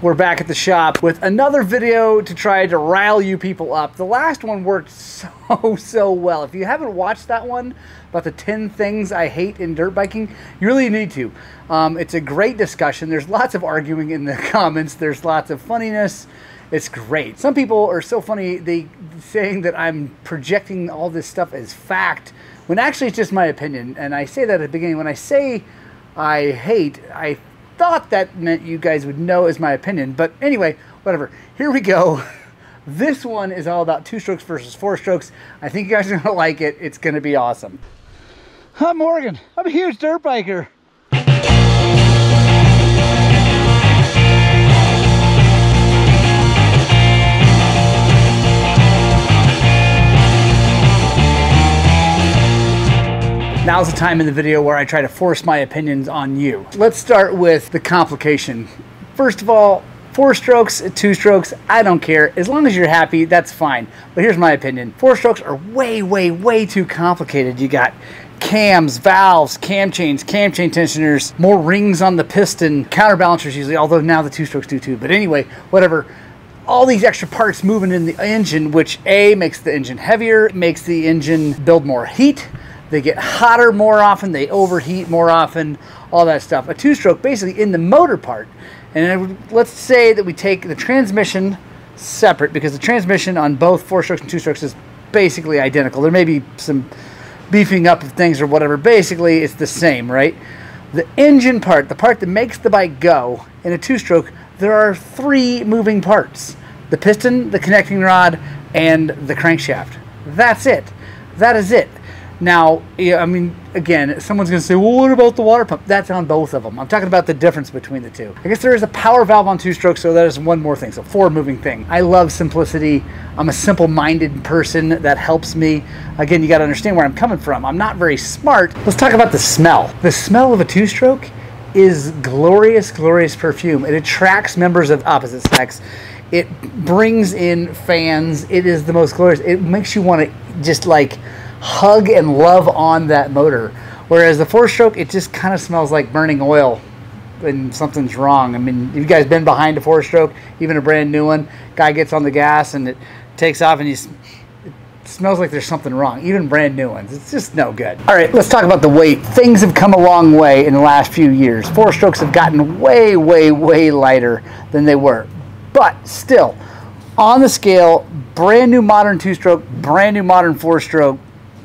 We're back at the shop with another video to try to rile you people up. The last one worked so well. If you haven't watched that one about the 10 things I hate in dirt biking, you really need to. It's a great discussion. There's lots of arguing in the comments. There's lots of funniness. It's great. Some people are so funny, they saying that I'm projecting all this stuff as fact, when actually it's just my opinion. And I say that at the beginning. When I say I hate, I thought that meant you guys would know is my opinion, but anyway, whatever. Here we go. This one is all about 2 strokes versus 4 strokes. I think you guys are gonna like it. It's gonna be awesome. I'm Morgan. I'm a huge dirt biker. Now's the time in the video where I try to force my opinions on you. Let's start with the complication. First of all, 4 strokes, 2 strokes, I don't care. As long as you're happy, that's fine. But here's my opinion. 4 strokes are way too complicated. You got cams, valves, cam chains, cam chain tensioners, more rings on the piston, counterbalancers usually, although now the 2 strokes do too. But anyway, whatever. All these extra parts moving in the engine, which A, makes the engine heavier, makes the engine build more heat. They get hotter more often, they overheat more often, all that stuff. A 2-stroke basically in the motor part. And let's say that we take the transmission separate, because the transmission on both 4 strokes and 2 strokes is basically identical. There may be some beefing up of things or whatever. Basically, it's the same, right? The engine part, the part that makes the bike go, in a 2-stroke, there are 3 moving parts. The piston, the connecting rod, and the crankshaft. That's it. That is it. Now, I mean, again, someone's going to say, well, what about the water pump? That's on both of them. I'm talking about the difference between the two. I guess there is a power valve on 2 strokes, so that is one more thing. So 4 moving thing. I love simplicity. I'm a simple-minded person. That helps me. Again, you got to understand where I'm coming from. I'm not very smart. Let's talk about the smell. The smell of a 2-stroke is glorious perfume. It attracts members of opposite sex. It brings in fans. It is the most glorious. It makes you want to just like hug and love on that motor. Whereas the 4-stroke, it just kind of smells like burning oil when something's wrong. I mean, you guys been behind a 4-stroke, even a brand new one, guy gets on the gas and it takes off and it smells like there's something wrong. Even brand new ones, it's just no good. All right, let's talk about the weight. Things have come a long way in the last few years. 4-strokes have gotten way lighter than they were. But still, on the scale, brand new modern 2-stroke, brand new modern 4-stroke,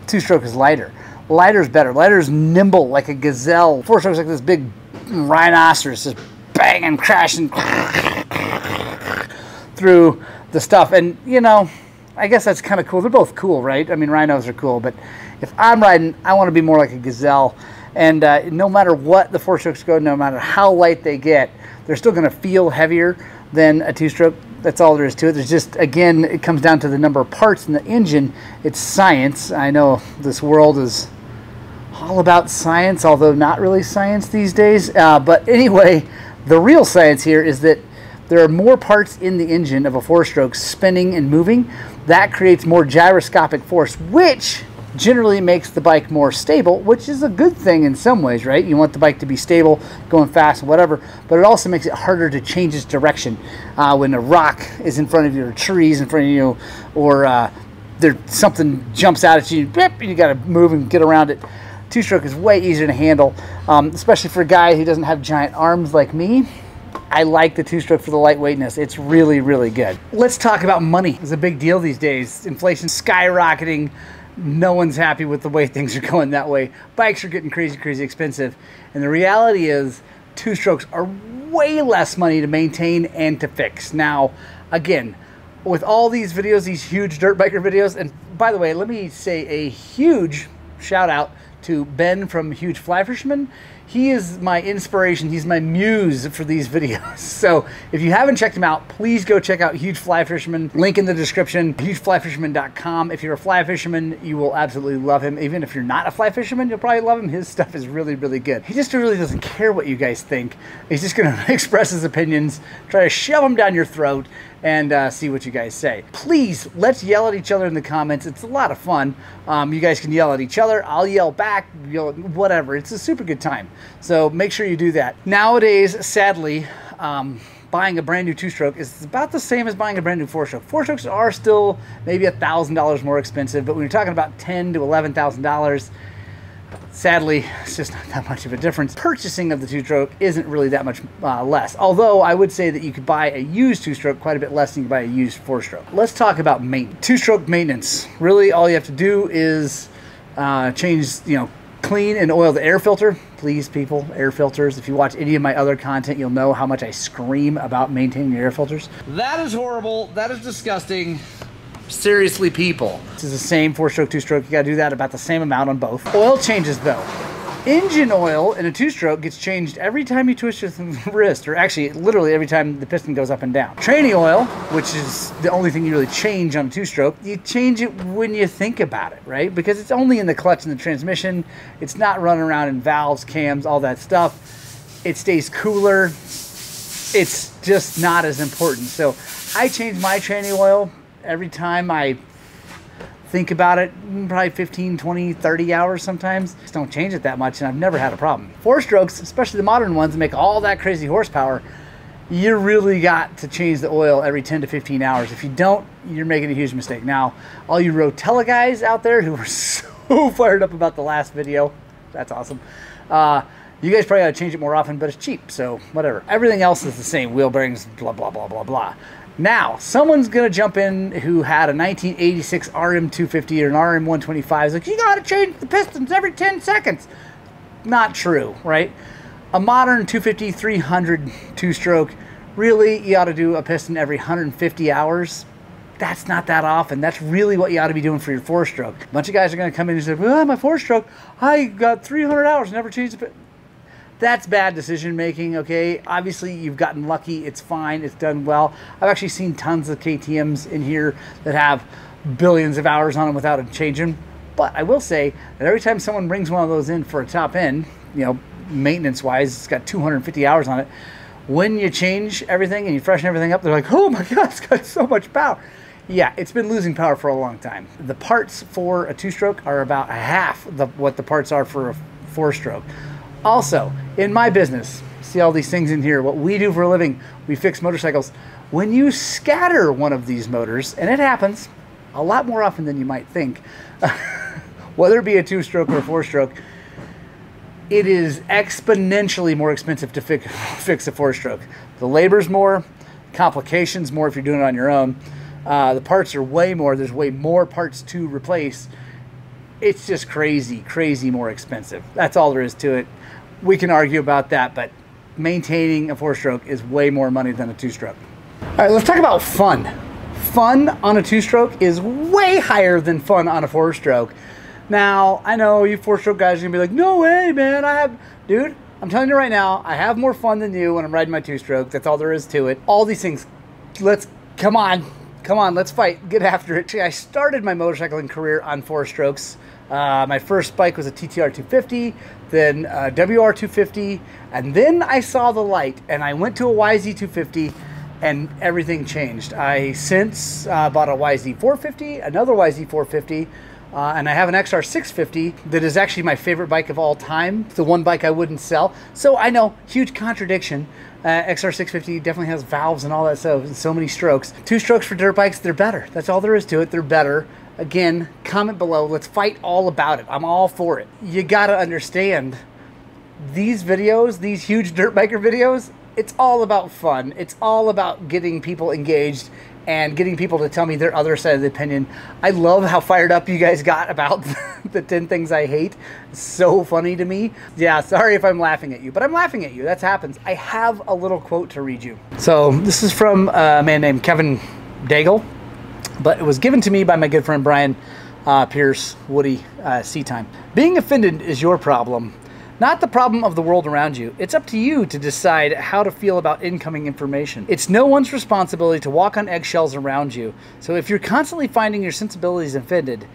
2-stroke is lighter. Lighter is better. Lighter is nimble like a gazelle. 4-stroke is like this big rhinoceros just banging, crashing through the stuff. And, you know, I guess that's kind of cool. They're both cool, right? I mean, rhinos are cool. But if I'm riding, I want to be more like a gazelle. And no matter what the 4-strokes go, no matter how light they get, they're still going to feel heavier than a 2-stroke. That's all there is to it. There's just, again, it comes down to the number of parts in the engine. It's science. I know this world is all about science, although not really science these days. But anyway, the real science here is that there are more parts in the engine of a 4-stroke spinning and moving. That creates more gyroscopic force, which generally makes the bike more stable, which is a good thing in some ways, right? You want the bike to be stable, going fast, whatever, but it also makes it harder to change its direction. When a rock is in front of you, or trees in front of you, or something jumps out at you, and you got to move and get around it. 2-stroke is way easier to handle, especially for a guy who doesn't have giant arms like me. I like the 2-stroke for the lightweightness. It's really good. Let's talk about money. It's a big deal these days. Inflation skyrocketing. No one's happy with the way things are going that way. Bikes are getting crazy expensive. And the reality is 2-strokes are way less money to maintain and to fix. Now, again, with all these videos, these huge dirt biker videos, and by the way, let me say a huge shout out to Ben from Huge Fly Fisherman. He is my inspiration. He's my muse for these videos. So if you haven't checked him out, please go check out Huge Fly Fisherman. Link in the description, hugeflyfisherman.com. If you're a fly fisherman, you will absolutely love him. Even if you're not a fly fisherman, you'll probably love him. His stuff is really good. He just really doesn't care what you guys think. He's just gonna express his opinions, try to shove them down your throat, and see what you guys say. Please, let's yell at each other in the comments. It's a lot of fun. You guys can yell at each other. I'll yell back, whatever. It's a super good time. So make sure you do that. Nowadays, sadly, buying a brand new two-stroke is about the same as buying a brand new four-stroke. Four-strokes are still maybe $1,000 more expensive, but when you're talking about $10,000 to $11,000, sadly, it's just not that much of a difference. Purchasing of the two-stroke isn't really that much less. Although I would say that you could buy a used two-stroke quite a bit less than you could buy a used four-stroke. Let's talk about maintenance. Two-stroke maintenance. Really, all you have to do is change, clean and oil the air filter. Please, people, air filters. If you watch any of my other content, you'll know how much I scream about maintaining your air filters. That is horrible. That is disgusting. Seriously, people. This is the same four-stroke, two-stroke. You gotta do that about the same amount on both. Oil changes, though. Engine oil in a two-stroke gets changed every time you twist your wrist, or actually, literally every time the piston goes up and down. Tranny oil, which is the only thing you really change on a two-stroke, you change it when you think about it, right? Because it's only in the clutch and the transmission. It's not running around in valves, cams, all that stuff. It stays cooler. It's just not as important. So I change my tranny oil every time I think about it, probably 15, 20, 30 hours sometimes. Just don't change it that much, and I've never had a problem. Four-strokes, especially the modern ones that make all that crazy horsepower, you really got to change the oil every 10 to 15 hours. If you don't, you're making a huge mistake. Now, all you Rotella guys out there who were so fired up about the last video, that's awesome. You guys probably gotta change it more often, but it's cheap, so whatever. Everything else is the same, wheel bearings, blah, blah, blah, blah, blah. Now, someone's going to jump in who had a 1986 RM250 or an RM125. It's like, you got to change the pistons every 10 seconds. Not true, right? A modern 250-300 two-stroke, really, you ought to do a piston every 150 hours. That's not that often. That's really what you ought to be doing for your four-stroke. A bunch of guys are going to come in and say, well, my four-stroke, I got 300 hours, never changed the piston. That's bad decision making, okay? Obviously, you've gotten lucky. It's fine. It's done well. I've actually seen tons of KTMs in here that have billions of hours on them without a changing. But I will say that every time someone brings one of those in for a top end, maintenance-wise, it's got 250 hours on it. When you change everything and you freshen everything up, they're like, oh my God, it's got so much power. Yeah, it's been losing power for a long time. The parts for a two-stroke are about half what the parts are for a four-stroke. Also, in my business, see all these things in here, what we do for a living, we fix motorcycles. When you scatter one of these motors, and it happens a lot more often than you might think, whether it be a two-stroke or a four-stroke, it is exponentially more expensive to fix a four-stroke. The labor's more, complications more if you're doing it on your own. The parts are way more. There's way more parts to replace. It's just crazy, crazy more expensive. That's all there is to it. We can argue about that, but maintaining a four-stroke is way more money than a two-stroke. All right, let's talk about fun. Fun on a two-stroke is way higher than fun on a four-stroke. Now, I know you four-stroke guys are gonna be like, no way, man, dude, I'm telling you right now, I have more fun than you when I'm riding my two-stroke. That's all there is to it. All these things, come on, let's fight, get after it. I started my motorcycling career on four-strokes. My first bike was a TTR 250, then a WR 250, and then I saw the light and I went to a YZ 250 and everything changed. I since bought a YZ 450, another YZ 450, and I have an XR 650 that is actually my favorite bike of all time. It's the one bike I wouldn't sell. So I know, huge contradiction. XR 650 definitely has valves and all that stuff, and so many strokes. Two strokes for dirt bikes, they're better. That's all there is to it, they're better. Again, comment below, let's fight all about it. I'm all for it. You gotta understand, these videos, these huge dirt biker videos, it's all about fun. It's all about getting people engaged and getting people to tell me their other side of the opinion. I love how fired up you guys got about the 10 things I hate. It's so funny to me. Yeah, sorry if I'm laughing at you, but I'm laughing at you. That happens. I have a little quote to read you. So this is from a man named Kevin Daigle, but it was given to me by my good friend Brian Pierce, Woody, Sea Time. Being offended is your problem, not the problem of the world around you. It's up to you to decide how to feel about incoming information. It's no one's responsibility to walk on eggshells around you. So if you're constantly finding your sensibilities offended,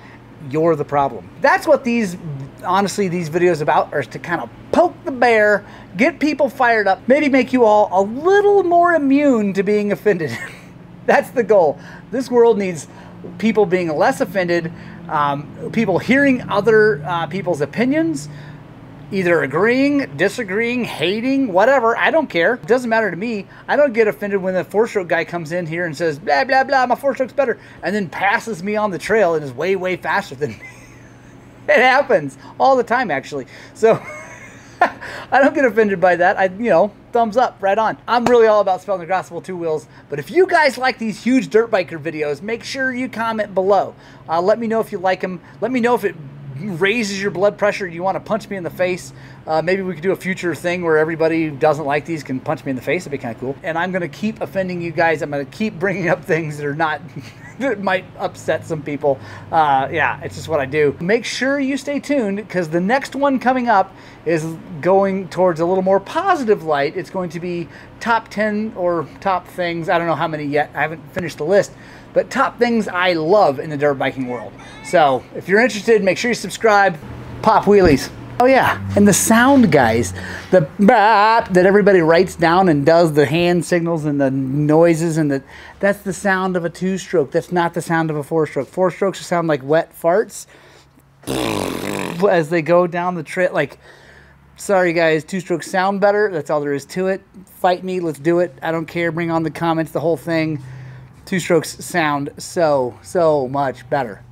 you're the problem. That's what honestly, these videos about are, to kind of poke the bear, get people fired up, maybe make you all a little more immune to being offended. That's the goal. This world needs people being less offended, people hearing other people's opinions, either agreeing, disagreeing, hating, whatever. I don't care. It doesn't matter to me. I don't get offended when the 4-stroke guy comes in here and says, blah, blah, blah, my 4-stroke's better, and then passes me on the trail and is way, way faster than me. It happens all the time, actually. So I don't get offended by that. You know, thumbs up, right on. I'm really all about spelling the gospel 2 wheels. But if you guys like these huge dirt biker videos, make sure you comment below. Let me know if you like them. Let me know if it raises your blood pressure. You want to punch me in the face. Maybe we could do a future thing where everybody who doesn't like these can punch me in the face. It'd be kind of cool. And I'm going to keep offending you guys. I'm going to keep bringing up things that are not that might upset some people. Yeah, it's just what I do. Make sure you stay tuned, because the next one coming up is going towards a little more positive light. It's going to be top 10 or top things. I don't know how many yet. I haven't finished the list. But top things I love in the dirt biking world. So if you're interested, make sure you subscribe. Pop wheelies. Oh yeah, and the sound, guys, the bap that everybody writes down and does the hand signals and the noises, and that's the sound of a 2-stroke. That's not the sound of a 4-stroke. 4-strokes sound like wet farts as they go down the trail. Like, sorry guys, 2-strokes sound better. That's all there is to it. Fight me, let's do it. I don't care. Bring on the comments, the whole thing. 2-strokes sound so much better.